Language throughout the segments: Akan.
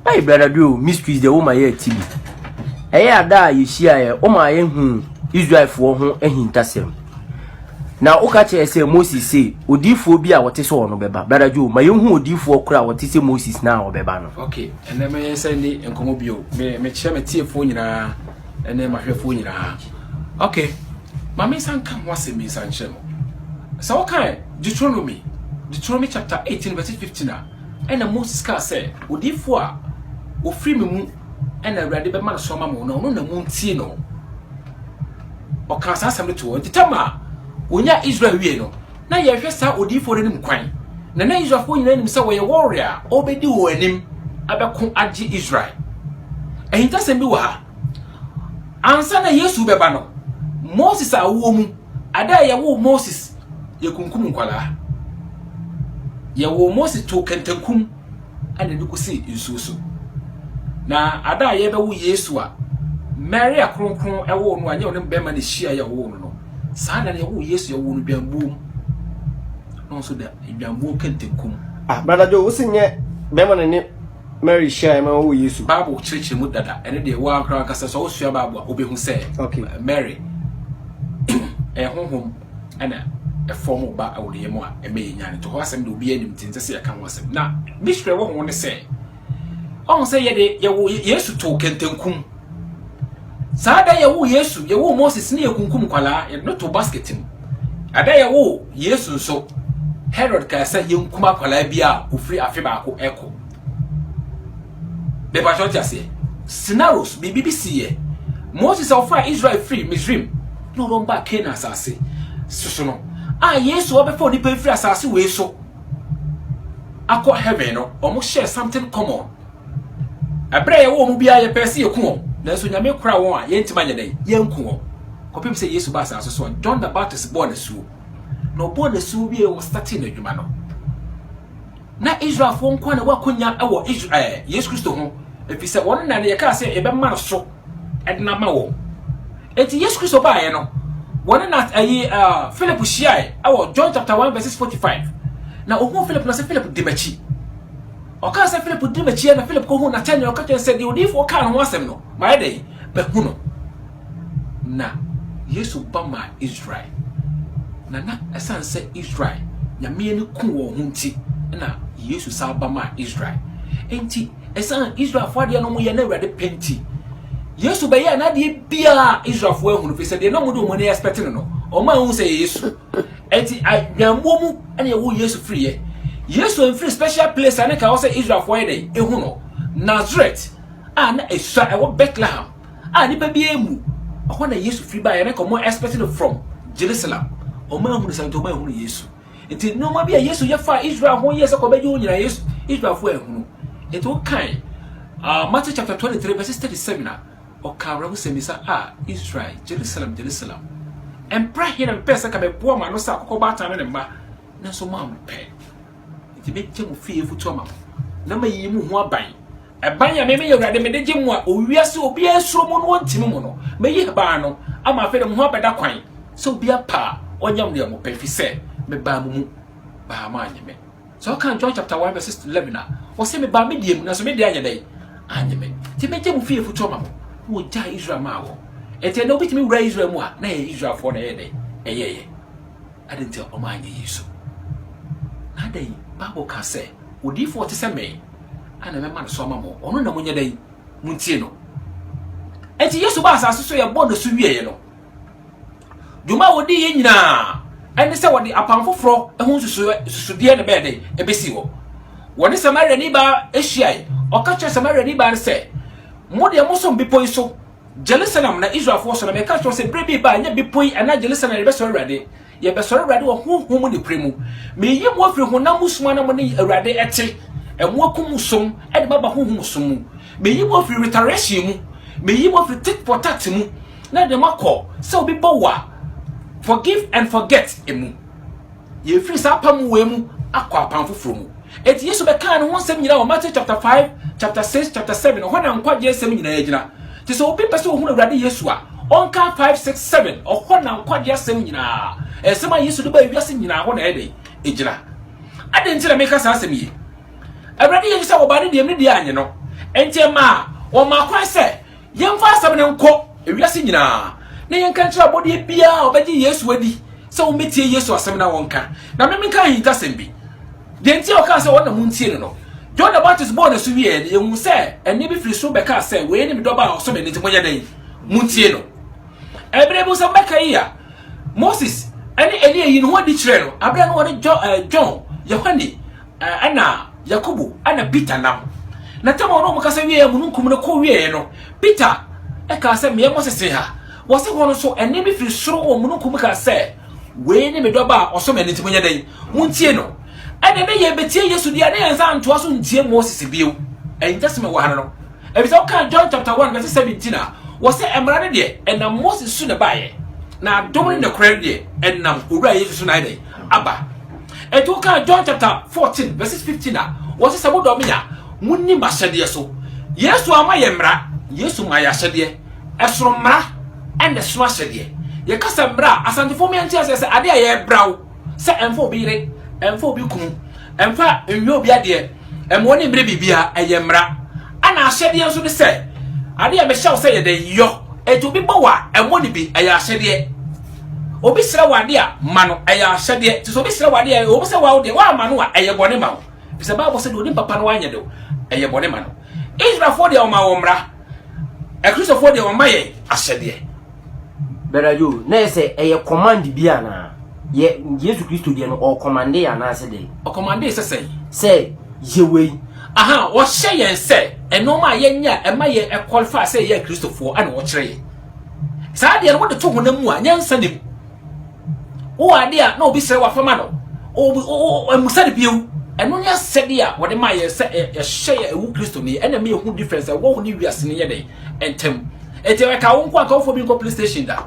Hey brother do mysteries the woman here TV. Hey ada you share o ma yen Israel for ho ahintasem. Na okache say Moses say odifo bi a wote so no beba. Brother do ma yen hu odifo kura wote say Moses na obeba no. Okay, and then me say ni enkomo bio. Me che me tiefo nyina ene mahwefo nyina. Okay. Mama san kan wase me san chemo. So okay, Deuteronomy chapter 18 verse 15 and Moses ka say odifo a o free me mu and awrade be man so ma mo no na mu ntie no o ka sa asem to ntitama onya Israel wie no na ye hwe sa odifo renim kwan na Israel fo nyina nim se wo ye warrior obedi wo anim abeko agi Israel ehinta sem bi wo ha ansa na Yesu beba no Moses a wo mu ada ye wo Moses ye kunkum nkwala ye wo Moses to kentankum ane duko se nsuso na ada ye be wo Yesu a Mary akronkron ewo no anye onem bema ne hia ye wo no saa na ye wo Yesu ye wo no biambu no so da biambu kentankum brother Joe usinye bema ne Mary hia ma wo Yesu Bible church mu dada ene de wo akra kasa so osua Bible a obehu se okay Mary honhom ana form ba awde mu a eme nyane to ho asem de obi anim tinse se aka ho asem na bishwe wo ho ne se on se ye de ye wo Yesu to kentankum sada ye wo Yesu ye wo Moses ne yekunkum kwala ye no to basketim ada ye wo Yesu so Herod ka se yenkuma kwala bia ofri afi ba ko eko be ba choti ase scenarios BBC ye Moses ofra Israel free Misrim no long back Canaan asase so no Yesu obefo ni pe free asase we so akọ heaven no omo share something common abre ye wo mu bia ye pese ye ku na so nyame kura won a ye ntima nya dai ye nku won kopim se Yesu ba asase so John the Baptist born asu no born asu bi e was starting adwuma no na Israel fo nkwa na wakonya ewo Israel Yesu Kristo ho efi se won na ye ka se e be ma so edna ma wo eti Yesu Kristo ba ye no won na Philip shiai ewo John chapter 1 verse 45 na ohu Philip na se Philip dimachi o ka se Philip dimachi na Philip ko hu na tanya o ka chen se di odifo ka no asem no ma dey be hu no na Yesu ba ma Israel na esan se Israel nyame ni ku wo hu nti na Yesu sa ba ma Israel enti esan Israel fo ade no mo ye na awrade penti Yesu be ya na de bia Israel fo ehunu fi se de no mo do mo na expecting no o ma hu se Yesu enti nyambo mu ene wo Yesu free ye Yesu en free special place ane ka wo se Israel fo ye de ehu no Nazareth na esua e wo Bethlehem ni pa bia emu o na Yesu free ba ye na ko mo expecting from Jerusalem o ma hu se to ma hu Yesu enti no ma bia Yesu ye fa Israel ho ye se ko be ju nyina Yesu Israel fo ehunu enti o kan Matthew chapter 23 verse 37 okawra wo semisa Israel Jerusalem empra here na pesa ka be boa ma no sa akoko ba ta ne mba na so ma mpe ti be temu fie futu ma na ma yi mu ho aban eban ya me ye wrade me de gemu a owiase obi asuro mu no ntimi mu no me yi ba no ama fe de mu ho abeda kwan so obi apa onyam de mo pe fi se me ba mu ba ma anyeme so kan John chapter 1 verse 11 o se me ba me die mu na so me de anya dai anyeme ti be temu fie futu ma wo ja Israel ma wo ete no bitimi wura Israel mu a na ye Israel fo na ye dey eyeye adenti o ma anya Yesu na dai Bible ka say odifo te se me ana me ma so ma mo ono na munye dai muntie no eti Yesu ba asase so ye bodo so wie ye no duma wodi ye nyina ene se wodi apanfoforo ehun susudie ne be dey ebesi wo woni Samaria ni ba ehyiai o ka che Samaria ni ba ne se mo de mo so bipoi so Jerusalem na Israel fo so na me ka cho se brebi ba nya bipoi ana Jerusalem be so awrade ye be so awrade wo honhom ni premu me yi mo afri honam musuma na mo ne awrade ete emo akum som e de baba honhom som mu me yi mo afri restoration mu me yi mo afri tit for tat mu na de makọ se obi bowa forgive and forget emu ye free sa pam we mu akọ apam foforo mu eti Yesu be kan ho nsem nyina o Matthew chapter 5 chapter 6 chapter 7 ho na nkwaje nsem nyina yagina ti so obi pese ohunu awrade Yesu a onka 5 6 7 ho na nkwaje nsem nyina esema Yesu de ba wiase nyina ho na ede ejina ade ntira me ka sa asem yi awrade Yesu sa wo ba ne de anye no Entiema o ma kwa se yemfa asem ne nko ewiase nyina na yenka ntra body bia obeji Yesu adi se o metie Yesu asem na wonka na me menka hinta sem bi de ntia o ka se wona muntie no John the Baptist born so wie e hu se eni bi firi so be ka se we ni doba o so me nti monya dan muntie no ebrebu se beka ya Moses eni Elia yi no wadi kire no abra no wadi John Yohane ana Yakubu ana Peter nam na tama no mukasa wie mununkum no ko wie no Peter e ka se me Moses ha wo se hono so eni bi firi soro wo mununkum ka se we ni me doba o so me nti monya dan muntie no ene be ye betie Yesu dia na yansa ntoa so ntie Moses biu entaseme wo hano no ebisa o ka John chapter 1 verse 17 wo se emra ne de ena Moses su ne baye na domini ne kore de enam owura Yesu su na ide aba eto ka John chapter 14 verse 15 wo se sabo do menya munni masede so Yesu ama ye mra Yesu ma ya hyede esoro mra ende so hyede ye kasa mra asantefo me anti ase ade ye brawo se emfo bire emfo bi kunu emfa enwo bi ade emwo ne mre bibia eye mra ana ahyede nso de se ade ya me hyew se ye de yo eto bi bo wa emwo ne bi eye ahyede obi sira wade a ma no eye ahyede ti so obi sira wade a obi se wa de wa ma no a eye bone ma bi se Bible se do ni papa no anya de eye bone ma no Israel for de o ma wo mra Ekristo for de o ma ye ahyede berajo na se eye command bia na ye Yesu Kristo de no o commande ya na se de o commande se yewe aha wo hye yen se eno ma ye nya e ma ye qualify se ye Kristofo ana wo kire ye sa de no wo de to honam mu a nyansa nim wo ade a na obi sere wa fama no o emusa de biu eno nya se de a wo de ma ye se ye hye ye ewu Kristo ni ena me hu difference wo ni wiase ni ye de entem ete we ka wo nko aka wo fo bi nko police station da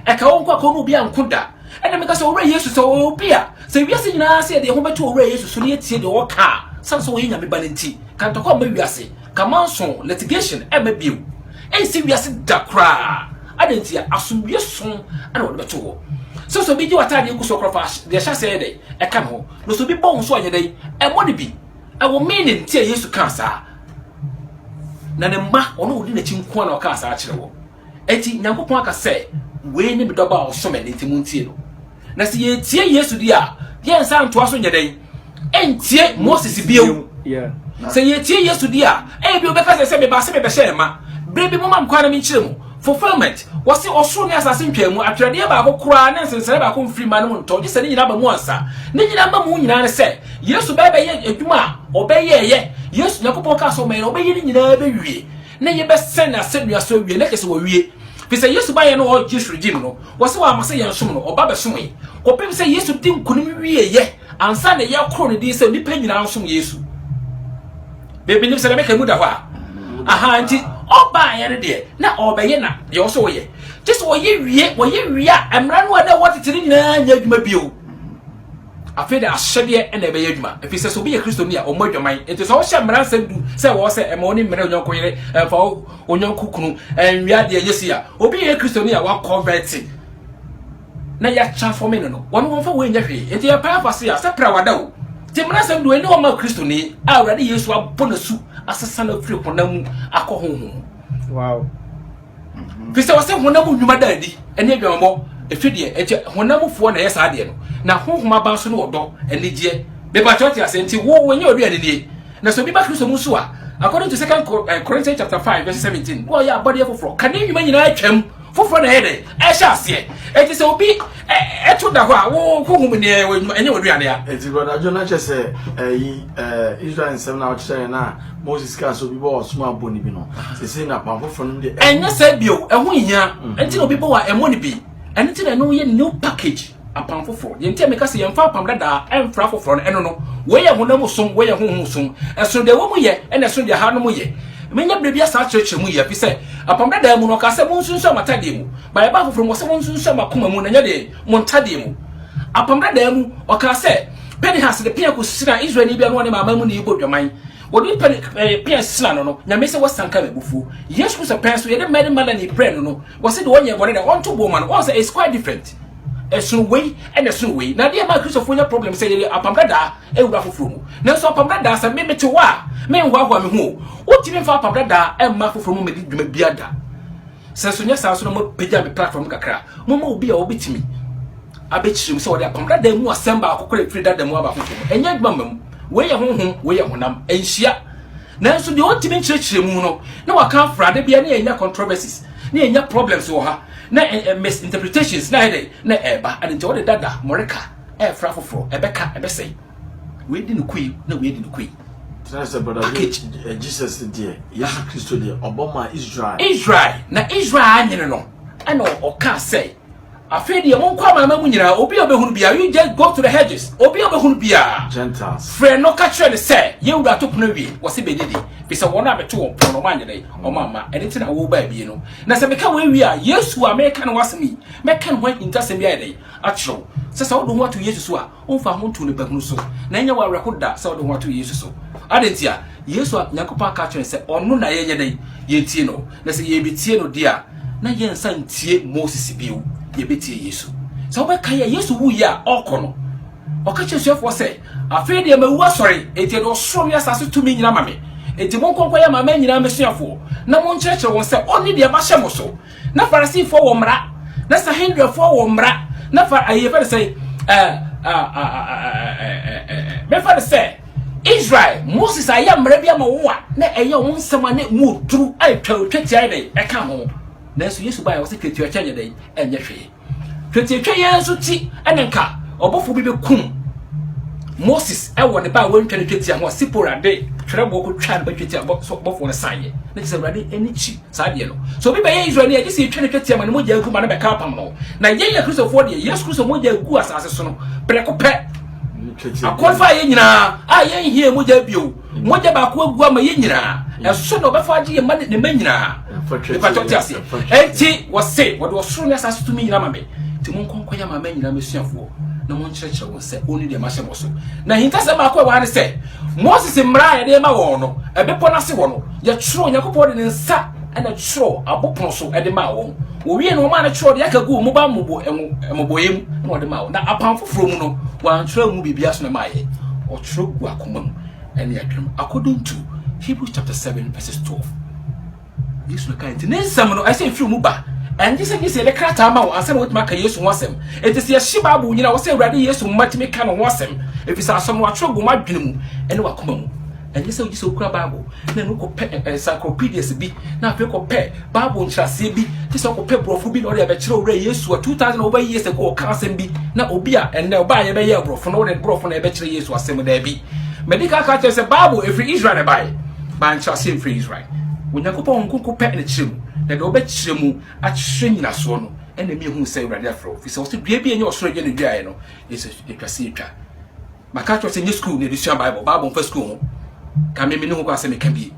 e ka wo nko aka no bi ankoda ena me ka so owura Yesu so obi a se wiase nyina se de ho beto owura Yesu so ne etie de wo ka sanso wo nya me banenti kan to ko ma wiase kamanso litigation e ma biu e si wiase dakra adenti asumwie son ana wo beto wo so bi ji watade ku so krofa de hya se de e ka ho no so bi bon so anya dai e mo de bi e wo meaning tie Yesu kan sa na ne ma ono odi na chi nko na o ka sa kire wo eti nyankopon aka se we ni bidoba o so me nti muntie no na se ye tie Yesu dia ye nsa ntoa so nya dai entie Moses biu se ye tie Yesu dia e bi obeka se be ba se be hye ma brebi mo mam kwana mi kire mu fulfillment wasi osoro ne asase ntwamu atwade ba akokora ne nsensere ba ko mfiri ma no nto je se ne nyina ba mu ansa ne nyina ba mu nyina ne se Yesu ba be ye adwuma obeye ye Yesu nyakopon ka so me no obeye ne nyina be wie ne ye be sen na sedua so wie ne kese wo wie fi se Yesu ba ye no o Jesu regime no wasi wa amase ye nsom no oba be som ye ko pem se Yesu din kunim wie ye ansa ne ye kro ne din se ni pa nyina nsom Yesu bebe ni se le meka mu da fa aha nti oba ye ne de na obeye na ye wo so wo ye just wo ye wie a emra no da wo titiri nyina nya adwuma bio afede ahyede e na be ye adwuma efi se so be ye Kristo ni a o modwaman enti so wo hye mra nsam du se wo se e ma oni mra onyanko yere fa onyanko kunu enwia de yesi a obi ye Kristo ni a wa convert na ya transforming no wo no fa wo nya hwe enti ya pa se a se pra wada wo ti mra nsam du eni o ma Kristo ni a awrade Yesu abonasu asesa na firi honam akohoho wow fisa wase honam nnwuma daadi ene adwambo efidie eche honam fo na yesa ade no na honhoma ba so no odo enigye be ba church asenti wo wenye odu ade na so bi ba Kristo mu so a according to 2 Corinthians chapter 5 verse 17 wo ya body foforo kan nnwuma nyina atwam foforo na hede e sha ase eti se obi eto da ho a wo honhom ne enye odu ade a eti brother Jonah chese Israel nsem na ochire na Moses ka so bi bo osuma boni bi no se na pam foforo no de enye se bio eho hia enti no bi bo wa emo ne bi enti ti na no ye new package apam foforo ye enti me ka se ye mfa apam dada emfra foforo no eno no we ye honam som we ye honhom som eso de wo mu ye ena so de ha no mu ye menya brebia sa church mu ye fi se apam dada mu no ka se mu nsunsu amatade mu ba ye ba foforo mo se mu nsunsu amakoma mu na nya de mo ntade mu apam dada mu o ka se Penhas de pia ko sira Israel ni bia no ne mama mu ne ibo dwaman wodi pia sira no nyame se wasanka mebufu Yesu se penso ye de mede mala ni pray no wo se de wonye bone de on to bo man wo se is quite different esun we and esun we na dia ma Christopher problem say apamdada e wura foforo mu na so apamdada say me mete wa me hwa me hu o timi fa apamdada e ma foforo mu me di dwuma biada se so nya sa so no mo pagya me platform kakra mo ma obi a obetimi abechirim se wo de apamdada mu asemba akokore free dada mu aba foforo enya dwuma mam we ye honhom we ye honam enhia na so de o timi nchirechiremu no na waka frade bia na enya controversies na enya problems wo ha na misinterpretations na hede na eba and nti wo de dada moreka e fra foforo ebeka ebesei we di no kui na we di no kui That's brother Jesus dear Yesu Christo dear Obama Israel na Israel nyene no ana o ka say afedi e mon kwa mama mu nyina obi obehunu bia you just go to the hedges obi obehunu bia Gentiles friend no catch you say ye wura to pono wie wo se bedidi bisa wona abeto wo pono ma nyene o mama enti na wo ba bie no na se meka we wi a Yesu America no wasemi meka no intasem bia dey achro se sa wo do ho to Yesu so a o fa ho to ne bahunu so na nya wa rekoda se wo do ho to Yesu so adentia Yesu nyakopa ka kyerɛ sɛ ɔno na yɛnyɛ dɛn yɛtie no na sɛ yɛbetie no dia na yɛnsa ntie Moses biu yɛbetie Yesu sɛ wobɛka yɛ Yesu wu ya ɔkɔ no ɔka kyerɛ suafoɔ sɛ afei deɛ mawu asɔre enti no ɔsoro ne asase tumi nyina ma me enti monkɔnkɔ yɛ mama nyina mesuafoɔ na monkyerɛkyerɛ wɔn sɛ ɔne deɛ mahyɛ mo so na Farisifoɔ wɔ mmara na Sahendrafoɔ wɔ mmara na ayɛfɛ de sɛ mɛfa de sɛ Israel Moses aya mra bia ma wo a na eye wo nsema ne mu duru atwa tia dey e ka ho na so Yesu ba ya wo se twetwa twa dey enye hwe twetwa Yesu ti enenka obofo bi bekum Moses e wo ne ba wo ntwa ne twetia ho Sipora dey twrebo ko twa ne ba twetia bofo ne sanye na se urade eni chi sa de no so bi ba ye Israel ne se twa ne twetia ma ne mo ja gu ma ne be ka pam no na ye Christopher de Yesu Christo mo ja gu asase so no breko pe akonfa ye nyina a ye hie moja bio moja ba ko agua ma ye nyina eso no befa age ye ma ne ma nyina e patoti ase enti wo se wo do soro ne asase tumi nyina ma me ti mon konko ya ma ma nyina mesuafo na mon kyerɛkyerɛ wo se oni de ma hyɛ mo so na hinta se ma ko wa ne se Moses mra ye de ma wo no ebepo na se wo no ye kyerɛ Yakobɔ de ne nsa ana kyerɛ abopon so de ma wo wo wie no ma na kyerɛ de akagu mo ba mobo emoboyem na wo de ma wo na apan foforo mu no wan kyerɛ mu bibia so na ma ye o kyerɛ gu akoma mu ene adwem according to Hebrews chapter 7 verses 12 Yesu ka nti ne nsam no ase firi mu ba and this is the krata ma wo ansem what maka Yesu wasem it is ye shiba bu nyina wo se urade Yesu matime ka no wasem efisa asom wa kyerɛ gu ma dwene mu ene wakoma mu and this is okura Bible na no ko pe encyclopedias bi na afi ko pe Bible nkyerɛse bi this ko pe brofo bi na ɔde abekyerɛ ure Yesu 2000 over years ago ka asem bi na obi a enne oba ye be ye brofo na ɔde brofo na abekyerɛ Yesu asem da bi medical ka kyerɛ sɛ Bible every Israel by ban nkyerɛse every Israel Onyankopɔn nkonko pe ne kyerɛ mu na de obekyerɛ mu akyerɛ nyina so no enne mi hu sɛ urade afro fi sɛ ɔse dua bi enye ɔsoro gye ne duae no Yesu etwase etwa maka kyerɛ sɛ nye school ne edusua Bible fa school ho ka me ne ho kwa se me ka bi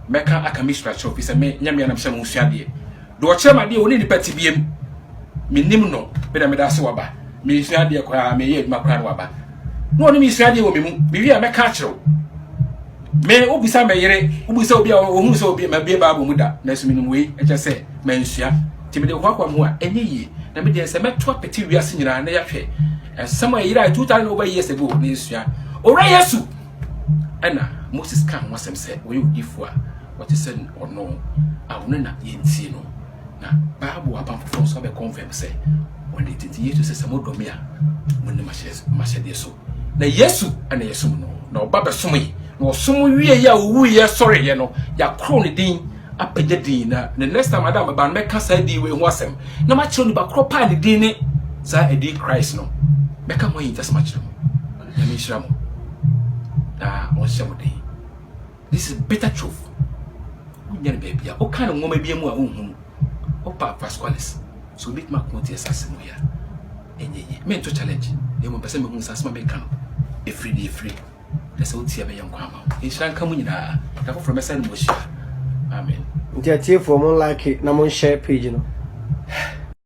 meka aka mi structure fi se me nyame na mhye mo suade do o kyerɛ ma de oni nipa ti biem me nim no be na me da se waba me suade kwa me ye adwuma kwa no waba no oni me suade wo me mu bi wi a meka kyerɛ me obisa me yere obisa obi a ohun se obi ma bie Bible mu da na so me nim we e kyerɛ se me nsua ti me de kwa kwa mo a enye yi na me de se meto apeti wi ase nyina na ya hwɛ esam a yira 2000 over years ago na nsua ora Yesu ana Moses kan wasem se we odifo a what is said or no a wona na yentie no na Bible apamfo so be confirm say when it is Yesu se samodomi a mun ne machede so na Yesu ana Yesu no na oba be som yi na osom wie ya owu ye sore ye no ya kro ne din apagya din na the next time adam ba me kasa di we ho asem na ma kyerɛ ni ba kro pa ne din ne sa edi Christ no me ka mo yi just ma kyerɛ mo na me hyira mo on shemode this is bitter truth unyane baby o kan ngoma bia mu a unhunu o pa Pasqualis so bit ma konti asase mu ya enyenye me to challenge e mo pese me hu sase ma me kan e free na so tie be yankwa ma e hran ka mu nyina da for message mo shia amen ntia tie for mo like na mo share page no